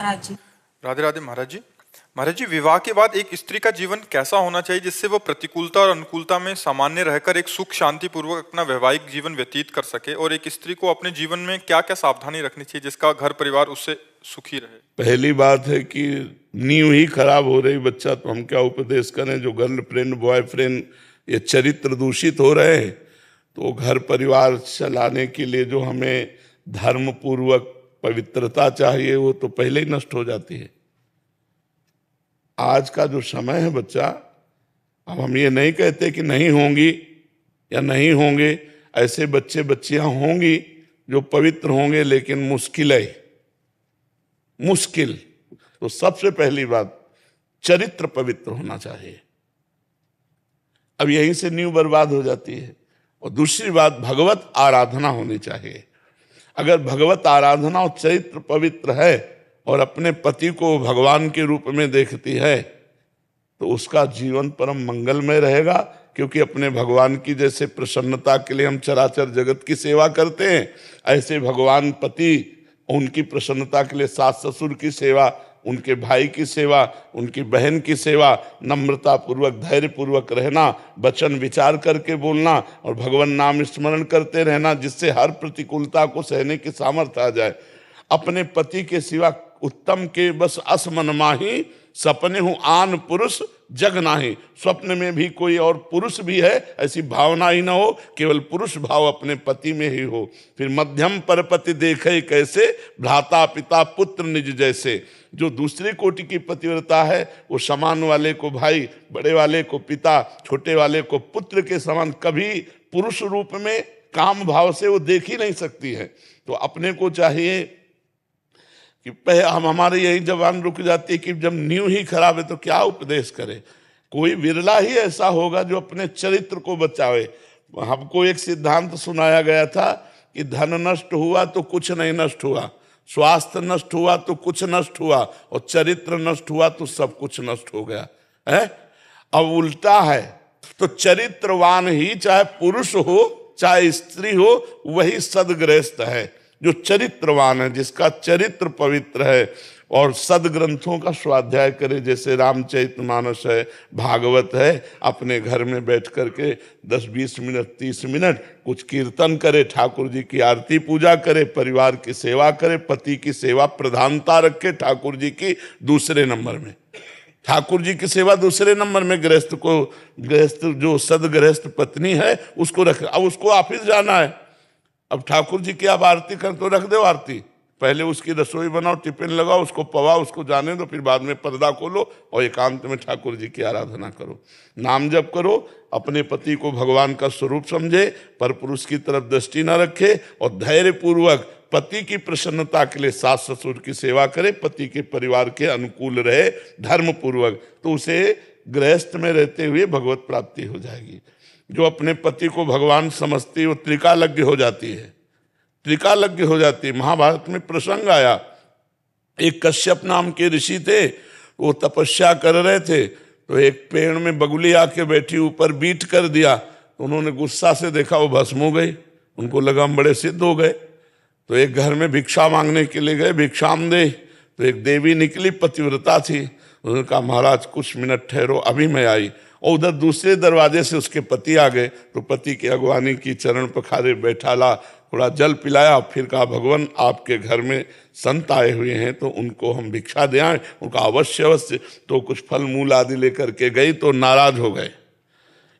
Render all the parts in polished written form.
महाराज जी। राधे राधे महाराज जी। महाराज जी, विवाह के बाद एक स्त्री का जीवन कैसा होना चाहिए जिससे वो प्रतिकूलता और अनुकूलता में सामान्य रहकर एक सुख शांति पूर्वक अपना वैवाहिक जीवन व्यतीत कर सके, और एक स्त्री को अपने जीवन में क्या क्या सावधानी रखनी चाहिए जिसका घर परिवार उससे सुखी रहे? पहली बात है कि नींव ही खराब हो रही बच्चा, तो हम क्या उपदेश करें? जो गर्लफ्रेंड बॉयफ्रेंड ये चरित्र दूषित हो रहे हैं, तो घर परिवार चलाने के लिए जो हमें धर्म पूर्वक पवित्रता चाहिए वो तो पहले ही नष्ट हो जाती है। आज का जो समय है बच्चा, अब हम ये नहीं कहते कि नहीं होंगी या नहीं होंगे, ऐसे बच्चे बच्चियां होंगी जो पवित्र होंगे, लेकिन मुश्किल है, मुश्किल। तो सबसे पहली बात चरित्र पवित्र होना चाहिए। अब यहीं से नींव बर्बाद हो जाती है। और दूसरी बात भगवत आराधना होनी चाहिए। अगर भगवत आराधना और चरित्र पवित्र है और अपने पति को भगवान के रूप में देखती है, तो उसका जीवन परम मंगलमय रहेगा। क्योंकि अपने भगवान की जैसे प्रसन्नता के लिए हम चराचर जगत की सेवा करते हैं, ऐसे भगवान पति उनकी प्रसन्नता के लिए सास ससुर की सेवा, उनके भाई की सेवा, उनकी बहन की सेवा, नम्रता पूर्वक धैर्य पूर्वक रहना, वचन विचार करके बोलना और भगवान नाम स्मरण करते रहना, जिससे हर प्रतिकूलता को सहने की सामर्थ्य आ जाए। अपने पति के सिवा उत्तम के बस असमन माही, सपने हूं आन पुरुष जग नाही। स्वप्न में भी कोई और पुरुष भी है ऐसी भावना ही ना हो, केवल पुरुष भाव अपने पति में ही हो। फिर मध्यम परपति देखे कैसे, भ्राता पिता पुत्र निज जैसे। जो दूसरी कोटि की पतिव्रता है वो समान वाले को भाई, बड़े वाले को पिता, छोटे वाले को पुत्र के समान कभी पुरुष रूप में काम भाव से वो देख ही नहीं सकती है। तो अपने को चाहिए कि हम हमारे यही जवान रुक जाती है कि जब नींव ही खराब है तो क्या उपदेश करे। कोई विरला ही ऐसा होगा जो अपने चरित्र को बचावे। हमको एक सिद्धांत सुनाया गया था कि धन नष्ट हुआ तो कुछ नहीं नष्ट हुआ, स्वास्थ्य नष्ट हुआ तो कुछ नष्ट हुआ, और चरित्र नष्ट हुआ तो सब कुछ नष्ट हो गया है। अब उल्टा है, तो चरित्रवान ही चाहे पुरुष हो चाहे स्त्री हो वही सदगृहस्थ है। जो चरित्रवान है, जिसका चरित्र पवित्र है और सदग्रंथों का स्वाध्याय करे, जैसे रामचरितमानस है, भागवत है, अपने घर में बैठ करके 10-20 मिनट 30 मिनट कुछ कीर्तन करे, ठाकुर जी की आरती पूजा करे, परिवार की सेवा करे, पति की सेवा प्रधानता रखे, ठाकुर जी की दूसरे नंबर में, ठाकुर जी की सेवा दूसरे नंबर में, गृहस्थ जो सदगृहस्थ पत्नी है उसको रखे। अब उसको ऑफिस जाना है, अब ठाकुर जी की आप आरती कर तो रख दो आरती, पहले उसकी रसोई बनाओ, टिफिन लगाओ, उसको पवाओ, उसको जाने दो, फिर बाद में पर्दा खोलो और एकांत में ठाकुर जी की आराधना करो, नाम जप करो। अपने पति को भगवान का स्वरूप समझे, पर पुरुष की तरफ दृष्टि न रखे, और धैर्य पूर्वक पति की प्रसन्नता के लिए सास ससुर की सेवा करे, पति के परिवार के अनुकूल रहे धर्म पूर्वक, तो उसे गृहस्थ में रहते हुए भगवत प्राप्ति हो जाएगी। जो अपने पति को भगवान समझती है वो त्रिकालज्ञ हो जाती है, त्रिकालज्ञ हो जाती है। महाभारत में प्रसंग आया, एक कश्यप नाम के ऋषि थे, वो तपस्या कर रहे थे, तो एक पेड़ में बगुली आके बैठी, ऊपर बीट कर दिया, तो उन्होंने गुस्सा से देखा वो भस्म हो गई। उनको लगा हम बड़े सिद्ध हो गए, तो एक घर में भिक्षा मांगने के लिए गए, भिक्षाम दे, तो एक देवी निकली, पतिव्रता थी। उन्होंने कहा महाराज कुछ मिनट ठहरो, अभी मैं आई। और उधर दूसरे दरवाजे से उसके पति आ गए, तो पति की अगवानी की, चरण पखारे, बैठाला, थोड़ा जल पिलाया, फिर कहा भगवान आपके घर में संत आए हुए हैं तो उनको हम भिक्षा दे आए। उनका अवश्य अवश्य। तो कुछ फल मूल आदि लेकर के गई, तो नाराज हो गए,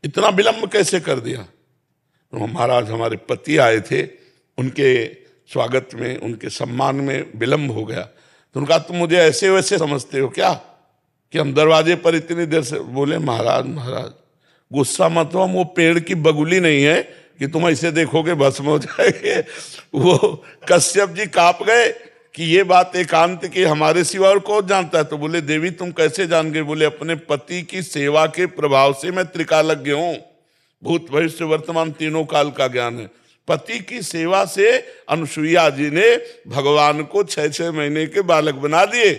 इतना विलंब कैसे कर दिया। तो महाराज हमारे पति आए थे, उनके स्वागत में, उनके सम्मान में विलंब हो गया। तो उनका तुम मुझे ऐसे वैसे समझते हो क्या कि हम दरवाजे पर इतनी देर से। बोले महाराज गुस्सा मत हो, हम वो पेड़ की बगुली नहीं है कि तुम ऐसे देखोगे भस्म हो जाएंगे। वो कश्यप जी कांप गए कि ये बात एकांत की, हमारे सिवा और कौन जानता है। तो बोले देवी तुम कैसे जान गए? बोले अपने पति की सेवा के प्रभाव से मैं त्रिकालज्ञ हूं, भूत भविष्य वर्तमान तीनों काल का ज्ञान है। पति की सेवा से अनुसुईया जी ने भगवान को 6-6 महीने के बालक बना दिए।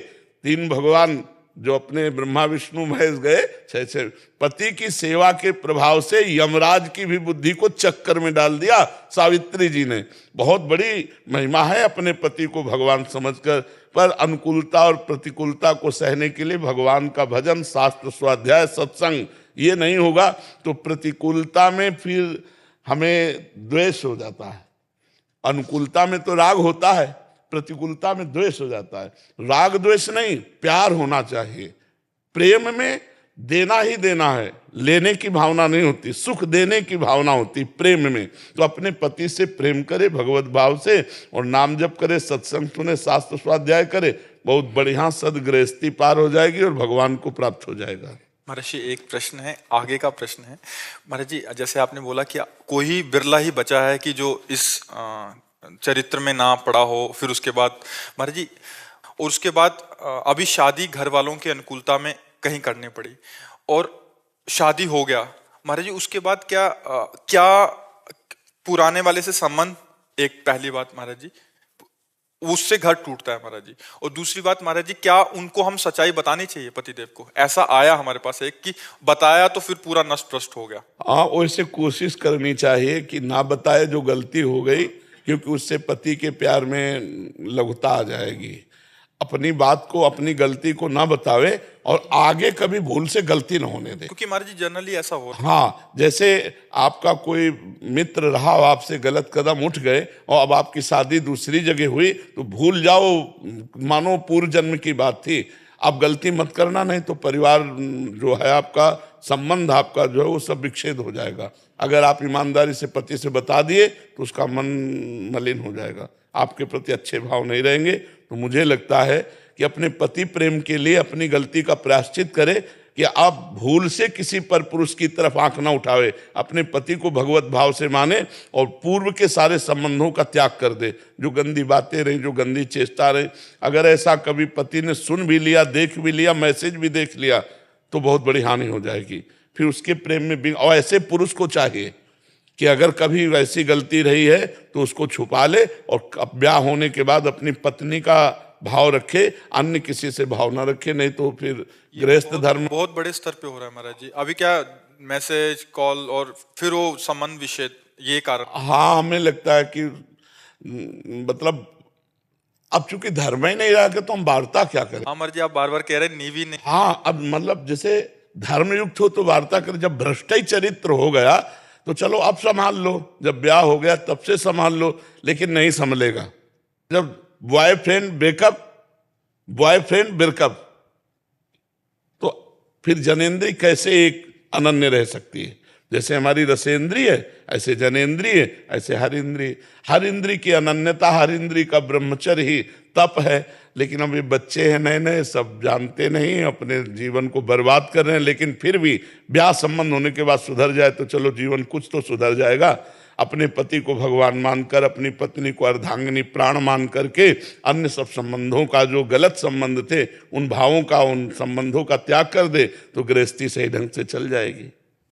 3 भगवान जो अपने ब्रह्मा विष्णु महेश गए, 6 पति की सेवा के प्रभाव से यमराज की भी बुद्धि को चक्कर में डाल दिया सावित्री जी ने। बहुत बड़ी महिमा है अपने पति को भगवान समझकर पर अनुकूलता और प्रतिकूलता को सहने के लिए भगवान का भजन, शास्त्र स्वाध्याय, सत्संग ये नहीं होगा तो प्रतिकूलता में फिर हमें द्वेष हो जाता है। अनुकूलता में तो राग होता है, प्रतिकूलता में द्वेष हो जाता है। राग द्वेष नहीं, प्यार होना चाहिए। प्रेम में देना ही देना है, लेने की भावना नहीं होती, सुख देने की भावना होती प्रेम में। तो अपने पति से प्रेम करे भगवत भाव से और नाम जप करे, सत्संग सुने, शास्त्र स्वाध्याय करे, बहुत बढ़िया सदगृहस्थी पार हो जाएगी और भगवान को प्राप्त हो जाएगा। महर्षि एक प्रश्न है, आगे का प्रश्न है महाराज जी, जैसे आपने बोला कि कोई बिरला ही बचा है कि जो इस चरित्र में ना पड़ा हो, फिर उसके बाद महाराज जी, और उसके बाद अभी शादी घर वालों की अनुकूलता में कहीं करनी पड़ी और शादी हो गया महाराज जी, उसके बाद क्या पुराने वाले से संबंध, एक पहली बात महाराज जी, उससे घर टूटता है महाराज जी। और दूसरी बात महाराज जी, क्या उनको हम सच्चाई बतानी चाहिए पतिदेव को? ऐसा आया हमारे पास एक कि बताया तो फिर पूरा नष्ट भ्रष्ट हो गया। हाँ, वैसे कोशिश करनी चाहिए कि ना बताए जो गलती हो गई, क्योंकि उससे पति के प्यार में लघुता आ जाएगी। अपनी बात को, अपनी गलती को ना बतावे और आगे कभी भूल से गलती ना होने दे, क्योंकि महाराज जी जनरली ऐसा होता है। हाँ, जैसे आपका कोई मित्र रहा, आपसे गलत कदम उठ गए और अब आपकी शादी दूसरी जगह हुई तो भूल जाओ, मानो पूर्व जन्म की बात थी। आप गलती मत करना, नहीं तो परिवार जो है आपका, संबंध आपका जो है वो सब विच्छेद हो जाएगा। अगर आप ईमानदारी से पति से बता दिए तो उसका मन मलिन हो जाएगा, आपके प्रति अच्छे भाव नहीं रहेंगे। तो मुझे लगता है कि अपने पति प्रेम के लिए अपनी गलती का प्रायश्चित करे कि आप भूल से किसी पर पुरुष की तरफ आंख ना उठावे, अपने पति को भगवत भाव से माने और पूर्व के सारे संबंधों का त्याग कर दे। जो गंदी बातें रही, जो गंदी चेष्टा रही, अगर ऐसा कभी पति ने सुन भी लिया, देख भी लिया, मैसेज भी देख लिया तो बहुत बड़ी हानि हो जाएगी। फिर उसके प्रेम में भी, और ऐसे पुरुष को चाहिए कि अगर कभी वैसी गलती रही है तो उसको छुपा ले और ब्याह होने के बाद अपनी पत्नी का भाव रखे, अन्य किसी से भाव ना रखे, नहीं तो फिर गृहस्थ धर्म बहुत बड़े स्तर पे हो रहा है महाराज जी। अभी क्या मैसेज, कॉल और फिर वो संबंध विच्छेद, ये कारण। हाँ, हमें लगता है कि मतलब अब चूंकि धर्म ही नहीं रहा तो हम वार्ता क्या करें। हाँ महाराज जी, आप बार बार कह रहे हैं नीवी नहीं। हाँ, अब मतलब जैसे धर्मयुक्त हो तो वार्ता करें, जब भ्रष्ट ही चरित्र हो गया तो चलो अब संभाल लो, जब ब्याह हो गया तब से संभाल लो, लेकिन नहीं संभलेगा। जब बॉयफ्रेंड ब्रेकअप तो फिर जनेंद्रिय कैसे एक अनन्य रह सकती है? जैसे हमारी रसेंद्रिय है, ऐसे जनेंद्रिय, ऐसे हर इंद्रिय। हर इंद्रिय की अनन्यता, हर इंद्रिय का ब्रह्मचर्य ही तप है। लेकिन अब ये बच्चे हैं नए नए, सब जानते नहीं, अपने जीवन को बर्बाद कर रहे हैं। लेकिन फिर भी ब्याह संबंध होने के बाद सुधर जाए तो चलो जीवन कुछ तो सुधर जाएगा। अपने पति को भगवान मानकर, अपनी पत्नी को अर्धांगिनी प्राण मान करके अन्य सब संबंधों का, जो गलत संबंध थे, उन भावों का, उन संबंधों का त्याग कर दे तो गृहस्थी सही ढंग से चल जाएगी।